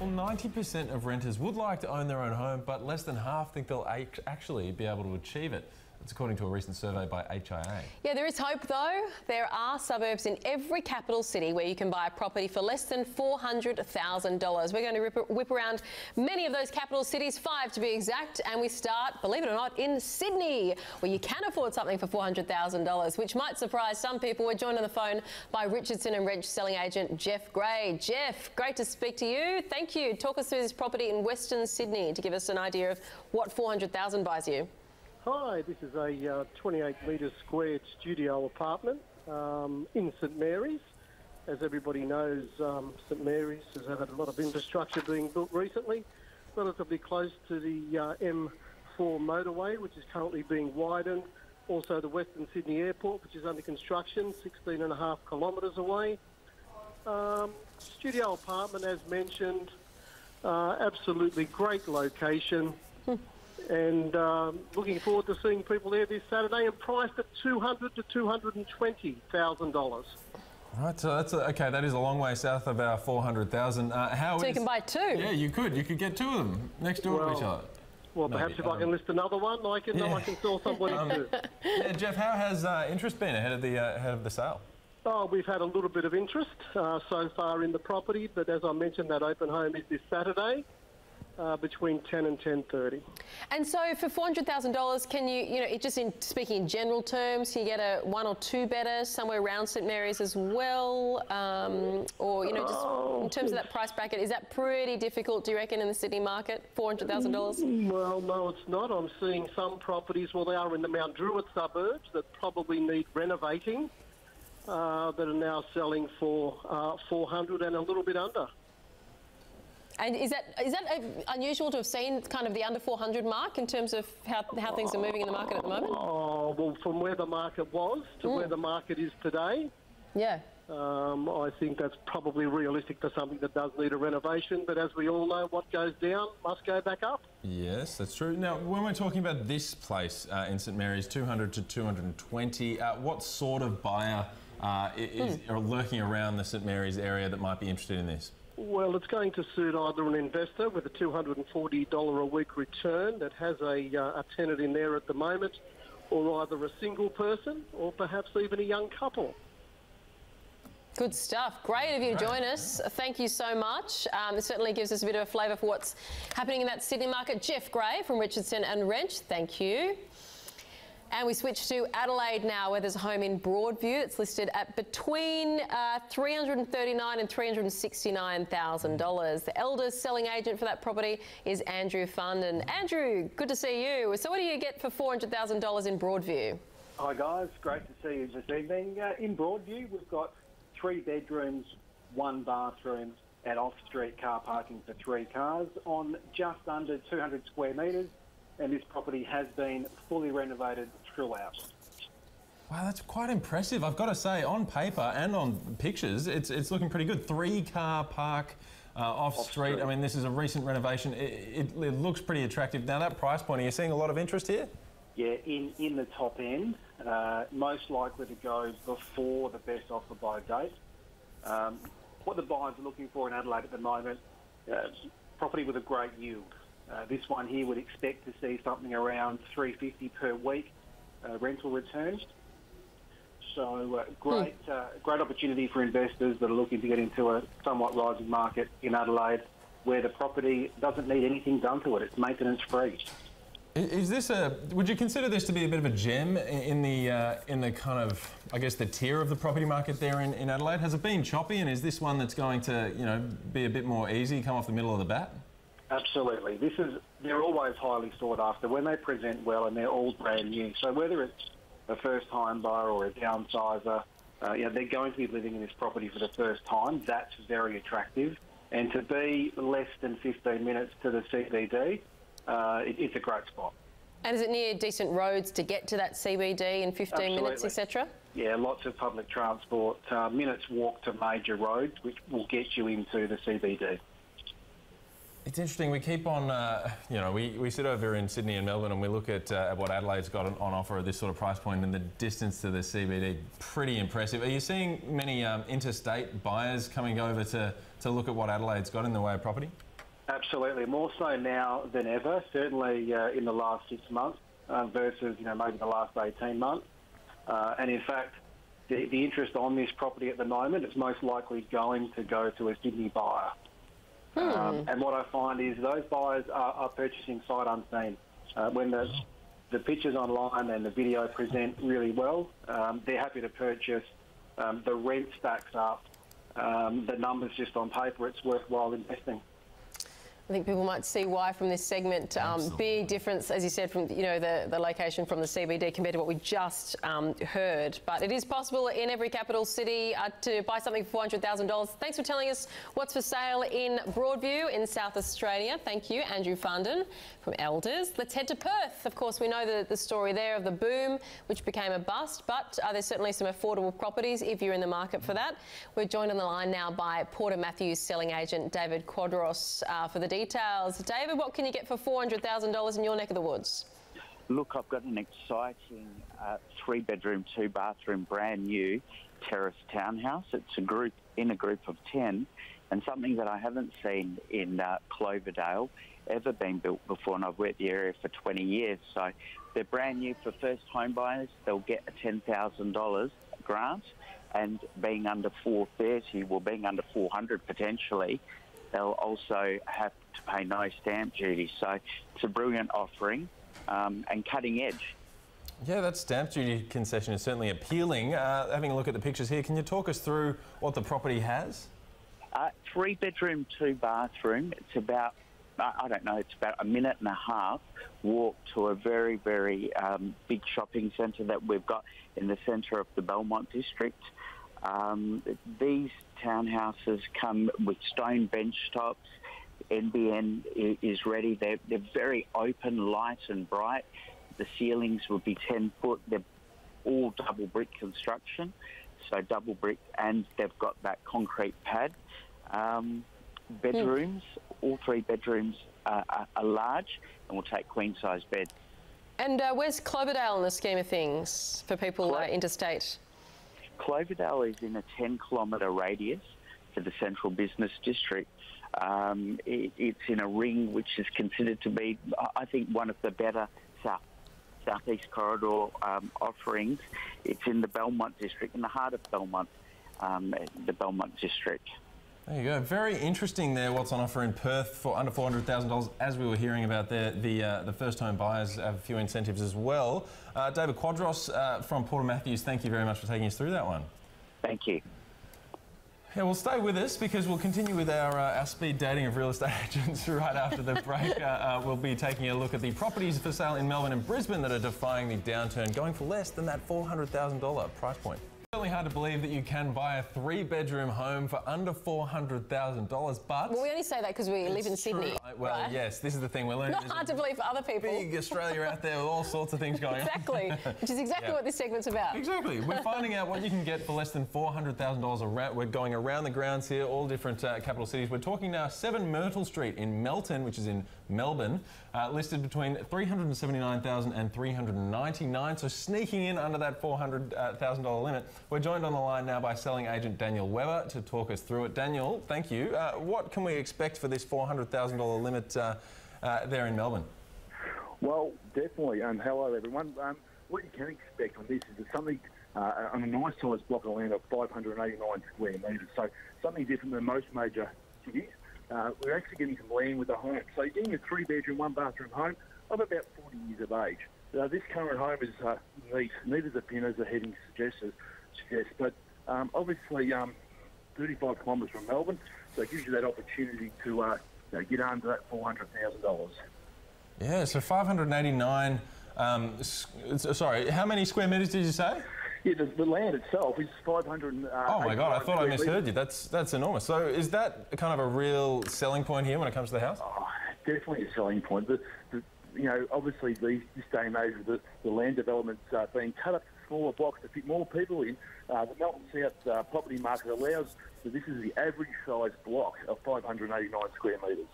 Well, 90% of renters would like to own their own home, but less than half think they'll actually be able to achieve it. That's according to a recent survey by HIA. Yeah, there is hope though. There are suburbs in every capital city where you can buy a property for less than $400,000. We're going to whip around many of those capital cities, 5 to be exact, and we start, believe it or not, in Sydney, where you can afford something for $400,000, which might surprise some people. We're joined on the phone by Richardson & Wrench selling agent Jeff Gray. Jeff, great to speak to you. Thank you. Talk us through this property in Western Sydney to give us an idea of what $400,000 buys you. Hi, this is a 28 metre squared studio apartment in St Mary's. As everybody knows, St Mary's has had a lot of infrastructure being built recently, relatively close to the M4 motorway, which is currently being widened. Also the Western Sydney Airport, which is under construction, 16.5 kilometres away. Studio apartment, as mentioned, absolutely great location. And looking forward to seeing people there this Saturday, and priced at $200,000 to $220,000. Right, so that's okay. That is a long way south of our 400,000. So you can buy two. Yeah, you could. You could get two of them next door to each other. Well, perhaps if I can list another one, I can sell somebody too. Yeah, Jeff, how has interest been ahead of the sale? Oh, we've had a little bit of interest so far in the property, but as I mentioned, that open home is this Saturday. Between 10 and 10:30. And so for $400,000, can you, just in speaking in general terms, can you get a 1 or 2 bedder somewhere around St Mary's as well? Or, just in terms of that price bracket, is that pretty difficult, do you reckon, in the Sydney market, $400,000? Well, no, it's not. I'm seeing some properties, they are in the Mount Druitt suburbs that probably need renovating, that are now selling for $400,000 and a little bit under. And is that unusual to have seen kind of the under 400 mark in terms of how things are moving in the market at the moment? Oh, well, from where the market was to where the market is today, yeah. I think that's probably realistic for something that does need a renovation. But as we all know, what goes down must go back up. Yes, that's true. Now, when we're talking about this place in St Mary's, 200 to 220, what sort of buyer is lurking around the St Mary's area that might be interested in this? Well, it's going to suit either an investor with a $240 a week return that has a tenant in there at the moment, or either a single person or perhaps even a young couple. Good stuff. Great of you to join us. Thank you so much. It certainly gives us a bit of a flavour for what's happening in that Sydney market. Jeff Gray from Richardson & Wrench, thank you. And we switch to Adelaide now, where there's a home in Broadview that's listed at between $339,000 and $369,000. The eldest selling agent for that property is Andrew Fund. And Andrew, good to see you. So what do you get for $400,000 in Broadview? Hi guys, great to see you this evening. In Broadview, we've got 3 bedrooms, 1 bathroom, and off-street car parking for 3 cars on just under 200 square metres. And this property has been fully renovated throughout. Wow, that's quite impressive. I've got to say, on paper and on pictures, it's looking pretty good. 3-car park off-street. I mean, this is a recent renovation. It looks pretty attractive. Now, that price point, are you seeing a lot of interest here? Yeah, in the top end, most likely to go before the best offer by date. What the buyers are looking for in Adelaide at the moment, property with a great yield. This one here would expect to see something around $350 per week rental returns. So great opportunity for investors that are looking to get into a somewhat rising market in Adelaide, where the property doesn't need anything done to it. It's maintenance free. Is this would you consider this to be a bit of a gem in the kind of, I guess, the tier of the property market there in Adelaide? Has it been choppy, and is this one that's going to, be a bit more easy, come off the middle of the bat? Absolutely. They're always highly sought after when they present well, and they're all brand new. So whether it's a first-time buyer or a downsizer, they're going to be living in this property for the first time. That's very attractive. And to be less than 15 minutes to the CBD, it's a great spot. And is it near decent roads to get to that CBD in 15 minutes, etc.? Yeah, lots of public transport, minutes walk to major roads, which will get you into the CBD. It's interesting. We keep on, we sit over in Sydney and Melbourne and we look at what Adelaide's got on offer at this sort of price point, and the distance to the CBD, pretty impressive. Are you seeing many interstate buyers coming over to look at what Adelaide's got in the way of property? Absolutely, more so now than ever, certainly in the last 6 months versus, maybe the last 18 months. And in fact, the interest on this property at the moment is most likely going to go to a Sydney buyer. And what I find is those buyers are purchasing sight unseen. When the pictures online and the video present really well, they're happy to purchase. The rent stacks up. The numbers just on paper, it's worthwhile investing. I think people might see why from this segment. Big difference, as you said, from the location from the CBD compared to what we just heard. But it is possible in every capital city to buy something for $400,000. Thanks for telling us what's for sale in Broadview in South Australia. Thank you, Andrew Funden from Elders. Let's head to Perth. Of course, we know the story there of the boom, which became a bust, but there's certainly some affordable properties if you're in the market for that. We're joined on the line now by Porter Matthews selling agent David Quadros for the details. David, what can you get for $400,000 in your neck of the woods? Look, I've got an exciting 3-bedroom, 2-bathroom, brand new terrace townhouse. It's a group of 10, and something that I haven't seen in Cloverdale ever been built before, and I've worked the area for 20 years. So they're brand new for first home buyers. They'll get a $10,000 grant, and being under 430, well, being under 400 potentially, they'll also have to pay no stamp duty. So it's a brilliant offering and cutting edge. Yeah, that stamp duty concession is certainly appealing. Having a look at the pictures here, can you talk us through what the property has? 3-bedroom, 2-bathroom. It's about, it's about a minute and a half walk to a very, very big shopping centre that we've got in the centre of the Belmont district. These townhouses come with stone bench tops. NBN is ready. They're very open, light and bright. The ceilings will be 10 foot. They're all double brick construction, so double brick, and they've got that concrete pad. Bedrooms, all 3 bedrooms are large and will take queen size beds. And where's Cloverdale in the scheme of things for people interstate? Cloverdale is in a 10-kilometre radius for the central business district. It's in a ring which is considered to be, I think, one of the better southeast corridor offerings. It's in the Belmont district, in the heart of Belmont, the Belmont district. There you go. Very interesting there, what's on offer in Perth for under $400,000. As we were hearing about there, the first home buyers have a few incentives as well. David Quadros from Porter Matthews, thank you very much for taking us through that one. Thank you. Yeah, well, stay with us because we'll continue with our speed dating of real estate agents right after the break. We'll be taking a look at the properties for sale in Melbourne and Brisbane that are defying the downturn, going for less than that $400,000 price point. It's really hard to believe that you can buy a 3-bedroom home for under $400,000, but... Well, we only say that because we live in Sydney, Well, right? Yes, this is the thing we're learning. Not hard to believe for other people. Big Australia out there with all sorts of things going Exactly, which is exactly what this segment's about. Exactly. We're finding out what you can get for less than $400,000 around. We're going around the grounds here, all different capital cities. We're talking now 7 Myrtle Street in Melton, which is in Melbourne, listed between $379,000 and $399,000, so sneaking in under that $400,000 limit. We're joined on the line now by selling agent Daniel Weber to talk us through it. Daniel, thank you. What can we expect for this $400,000 limit there in Melbourne? Well, definitely. Hello, everyone. What you can expect on this is something on a nice sized block of land of 589 square metres. So something different than most major cities. We're actually getting some land with a home. So you're getting a 3-bedroom, 1-bathroom home of about 40 years of age. This current home is neat as a pin, as the heading suggests, but obviously 35 kilometres from Melbourne, so it gives you that opportunity to get under that $400,000. Yeah, so 589. Sorry, how many square metres did you say? Yeah, the land itself is 500. Oh my God! I thought I misheard you. That's enormous. So is that kind of a real selling point here when it comes to the house? Oh, definitely a selling point. Obviously this day and age, the land development's being cut up to smaller blocks to fit more people in. The Melton South property market allows. So this is the average size block of 589 square metres.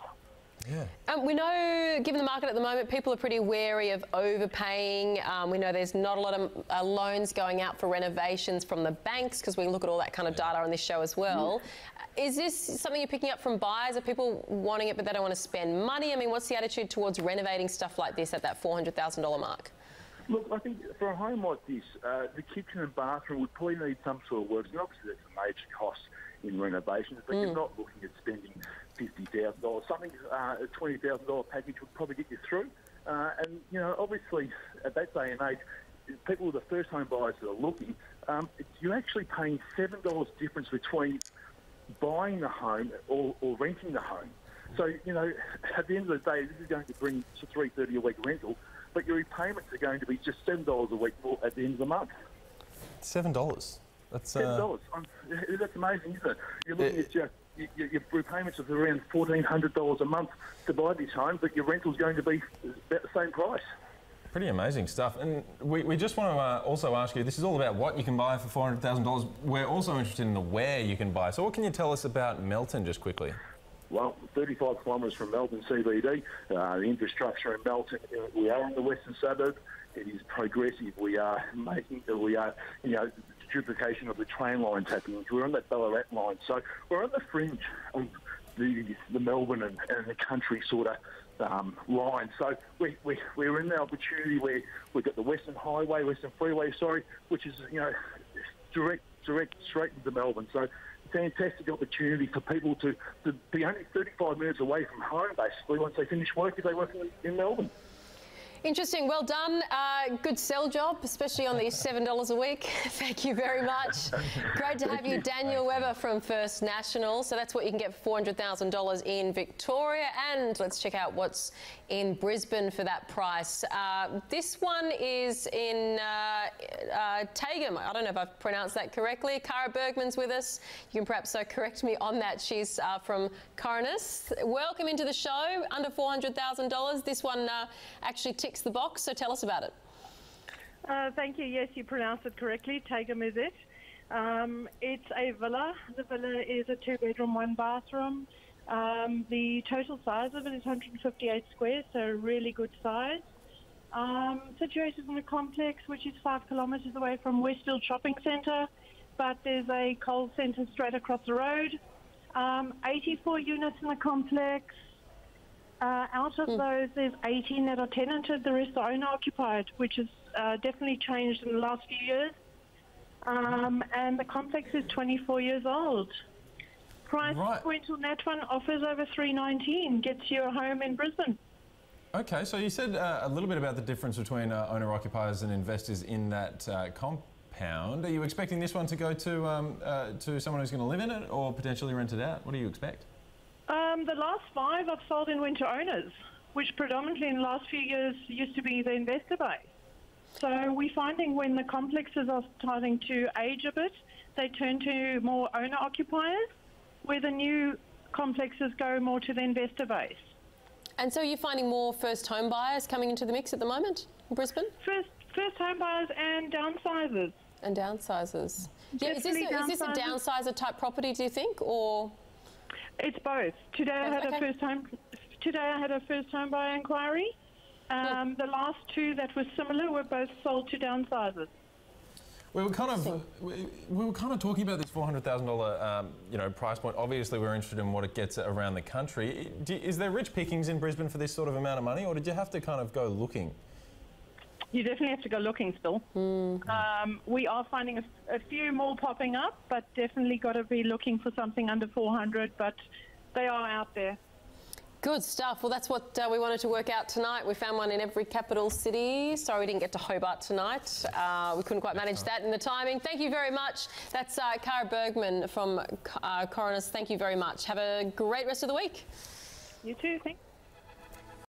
Yeah. We know, given the market at the moment, people are pretty wary of overpaying. We know there's not a lot of loans going out for renovations from the banks, because we look at all that kind of data on this show as well. Is this something you're picking up from buyers? Are people wanting it but they don't want to spend money? I mean, what's the attitude towards renovating stuff like this at that $400,000 mark? Look, I think for a home like this, the kitchen and bathroom would probably need some sort of work. And obviously, that's a major cost in renovations, but you're not looking at spending $50,000. Something, a $20,000 package would probably get you through. And, you know, obviously, at that day and age, people with the first home buyers that are looking, you're actually paying $7 difference between buying the home or renting the home. So, you know, at the end of the day, this is going to bring to $330 a week rental, but your repayments are going to be just $7 a week more at the end of the month. $7. That's $7. That's amazing, isn't it? You're looking at your repayments of around $1,400 a month to buy this home, but your rental's going to be about the same price. Pretty amazing stuff. And we just want to also ask you, this is all about what you can buy for $400,000. We're also interested in the where you can buy. So what can you tell us about Melton just quickly? Well, 35 kilometres from Melbourne CBD, the infrastructure in Melton, we are in the western suburb. It is progressive. We are, you know, duplication of the train lines happening. We're on that Ballarat line. So we're on the fringe of the Melbourne and the country sort of line. So we're in the opportunity where we've got the Western Freeway, which is, you know, direct straight into Melbourne. So fantastic opportunity for people to be only 35 minutes away from home, basically, once they finish work, if they work in Melbourne. Interesting. Well done. Good sell job, especially on these $7 a week. Thank you very much. Great to have you, Daniel Webber from First National. So that's what you can get for $400,000 in Victoria. And let's check out what's in Brisbane for that price. This one is in Tagum. I don't know if I've pronounced that correctly. Cara Bergman's with us. You can perhaps correct me on that. She's from Coronis. Welcome into the show. Under $400,000. This one actually ticks the box, so tell us about it. Thank you. Yes, you pronounced it correctly. Tagum is it. It's a villa. The villa is a 2-bedroom, 1-bathroom. The total size of it is 158 squares, so really good size. Situated in a complex which is 5 kilometres away from Westfield Shopping Centre, but there's a Coles Centre straight across the road. 84 units in the complex. Out of those, there's 18 that are tenanted. The rest are owner-occupied, which has definitely changed in the last few years. And the complex is 24 years old. Price point on that one offers over $319, gets you a home in Brisbane. Okay, so you said a little bit about the difference between owner-occupiers and investors in that compound. Are you expecting this one to go to someone who's going to live in it or potentially rent it out? What do you expect? The last 5 I've sold in winter owners, which predominantly in the last few years used to be the investor base. So we're finding when the complexes are starting to age a bit, they turn to more owner-occupiers, where the new complexes go more to the investor base. And so you're finding more first home buyers coming into the mix at the moment in Brisbane? First home buyers and downsizers. And downsizers. Yeah, is this a downsizer type property, do you think, or...? It's both. Today I had a first home buyer inquiry. The last 2 that were similar were both sold to downsizers. We were kind of talking about this $400,000 price point. Obviously, we're interested in what it gets around the country. Is there rich pickings in Brisbane for this sort of amount of money, or did you have to kind of go looking? You definitely have to go looking still. We are finding a few more popping up, but definitely got to be looking for something under 400, but they are out there. Good stuff. Well, that's what we wanted to work out tonight. We found one in every capital city. Sorry we didn't get to Hobart tonight. We couldn't quite manage that in the timing. Thank you very much. That's Cara Bergman from Coronis. Thank you very much. Have a great rest of the week. You too. Thanks.